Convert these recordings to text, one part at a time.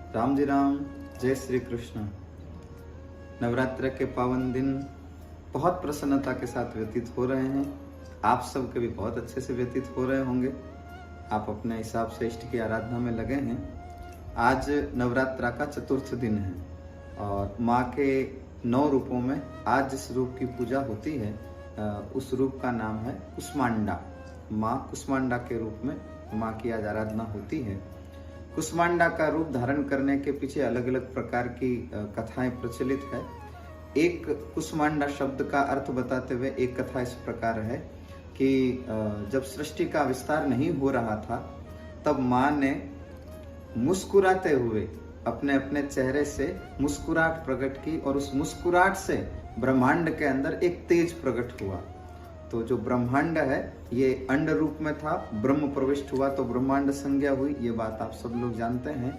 राम जी राम, जय श्री कृष्ण। नवरात्र के पावन दिन बहुत प्रसन्नता के साथ व्यतीत हो रहे हैं। आप सब के भी बहुत अच्छे से व्यतीत हो रहे होंगे। आप अपने हिसाब से इष्ट की आराधना में लगे हैं। आज नवरात्रा का चतुर्थ दिन है और माँ के 9 रूपों में आज जिस रूप की पूजा होती है उस रूप का नाम है कुष्मांडा। माँ कुष्मांडा के रूप में माँ की आज आराधना होती है। कुष्मांडा का रूप धारण करने के पीछे अलग अलग प्रकार की कथाएं प्रचलित है। एक कुष्मांडा शब्द का अर्थ बताते हुए एक कथा इस प्रकार है कि जब सृष्टि का विस्तार नहीं हो रहा था तब माँ ने मुस्कुराते हुए अपने अपने चेहरे से मुस्कुराहट प्रकट की और उस मुस्कुराहट से ब्रह्मांड के अंदर एक तेज प्रकट हुआ। तो जो ब्रह्मांड है ये अंड रूप में था, ब्रह्म प्रविष्ट हुआ तो ब्रह्मांड संज्ञा हुई, ये बात आप सब लोग जानते हैं।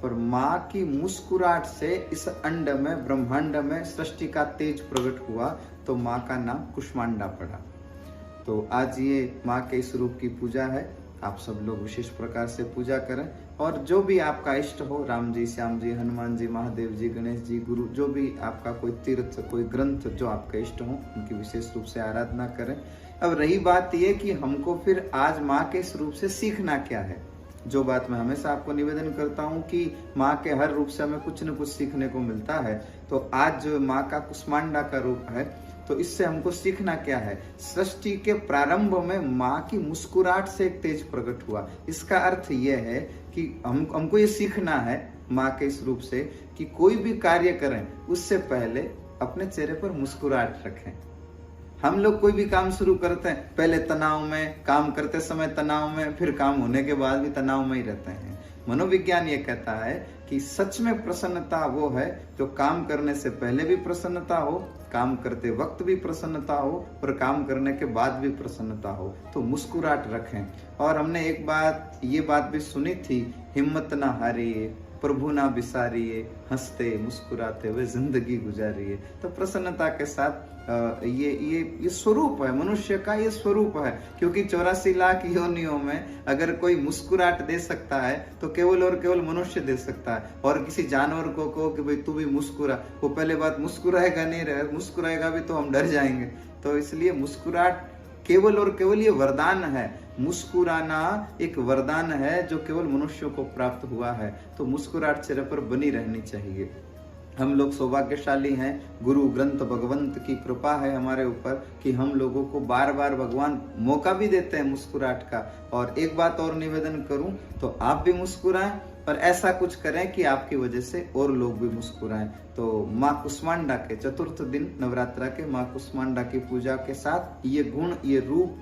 पर माँ की मुस्कुराहट से इस अंड में ब्रह्मांड में सृष्टि का तेज प्रकट हुआ तो माँ का नाम कुष्मांडा पड़ा। तो आज ये माँ के इस रूप की पूजा है। आप सब लोग विशेष प्रकार से पूजा करें और जो भी आपका इष्ट हो, राम जी, श्याम जी, हनुमान जी, महादेव जी, गणेश जी, गुरु, जो भी आपका कोई तीर्थ, कोई ग्रंथ जो आपका इष्ट हो उनकी विशेष रूप से आराधना करें। अब रही बात ये कि हमको फिर आज माँ के इस रूप से सीखना क्या है, जो बात मैं हमेशा आपको निवेदन करता हूँ कि माँ के हर रूप से हमें कुछ न कुछ सीखने को मिलता है। तो आज जो माँ का कुष्मांडा का रूप है तो इससे हमको सीखना क्या है। सृष्टि के प्रारंभ में माँ की मुस्कुराहट से एक तेज प्रकट हुआ। इसका अर्थ यह है कि हमको ये सीखना है माँ के इस रूप से कि कोई भी कार्य करें उससे पहले अपने चेहरे पर मुस्कुराहट रखें। हम लोग कोई भी काम शुरू करते हैं पहले तनाव में, काम करते समय तनाव में, फिर काम होने के बाद भी तनाव में ही रहते हैं। मनोविज्ञान ये कहता है कि सच में प्रसन्नता वो है जो काम करने से पहले भी प्रसन्नता हो, काम करते वक्त भी प्रसन्नता हो और काम करने के बाद भी प्रसन्नता हो। तो मुस्कुराहट रखें। और हमने एक बात ये बात भी सुनी थी, हिम्मत ना हारिए, प्रभु ना बिसारिए, हंसते मुस्कुराते हुए जिंदगी गुजारिए। तो प्रसन्नता के साथ ये स्वरूप है मनुष्य का, ये स्वरूप है। क्योंकि 84 लाख योनियों में अगर कोई मुस्कुराहट दे सकता है तो केवल और केवल मनुष्य दे सकता है। और किसी जानवर को कहो कि भाई तू भी मुस्कुरा, वो पहले बात मुस्कुराएगा नहीं रहे, मुस्कुराएगा भी तो हम डर जाएंगे। तो इसलिए मुस्कुराहट केवल और केवल ये वरदान है। मुस्कुराना एक वरदान है जो केवल मनुष्यों को प्राप्त हुआ है। तो मुस्कुराहट चेहरे पर बनी रहनी चाहिए। हम लोग सौभाग्यशाली हैं, गुरु ग्रंथ भगवंत की कृपा है हमारे ऊपर कि हम लोगों को बार बार भगवान मौका भी देते हैं मुस्कुराहट का। और एक बात और निवेदन करूं तो आप भी मुस्कुराएं और ऐसा कुछ करें कि आपकी वजह से और लोग भी मुस्कुराएं। तो माँ कुष्मांडा के चतुर्थ दिन नवरात्रा के माँ कुष्मांडा की पूजा के साथ ये गुण, ये रूप,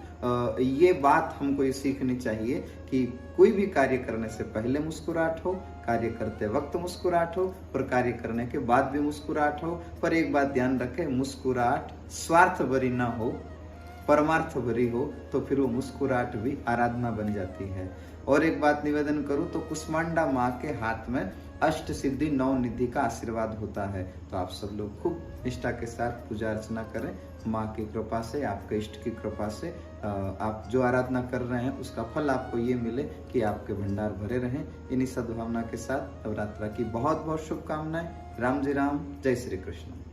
ये बात हमको ये सीखनी चाहिए कि कोई भी कार्य करने से पहले मुस्कुराहट हो, कार्य करते वक्त मुस्कुराहट हो और कार्य करने के बाद भी मुस्कुराहट हो। पर एक बात ध्यान रखें, मुस्कुराहट स्वार्थ भरी ना हो, परमार्थ भरी हो तो फिर वो मुस्कुराहट भी आराधना बन जाती है। और एक बात निवेदन करूं तो कुष्मांडा माँ के हाथ में अष्ट सिद्धि 9 निधि का आशीर्वाद होता है। तो आप सब लोग खूब निष्ठा के साथ पूजा अर्चना करें। माँ की कृपा से, आपके इष्ट की कृपा से आप जो आराधना कर रहे हैं उसका फल आपको ये मिले कि आपके भंडार भरे रहें। इन्हीं सद्भावना के साथ नवरात्रा की बहुत बहुत शुभकामनाएं। राम जी राम, जय श्री कृष्ण।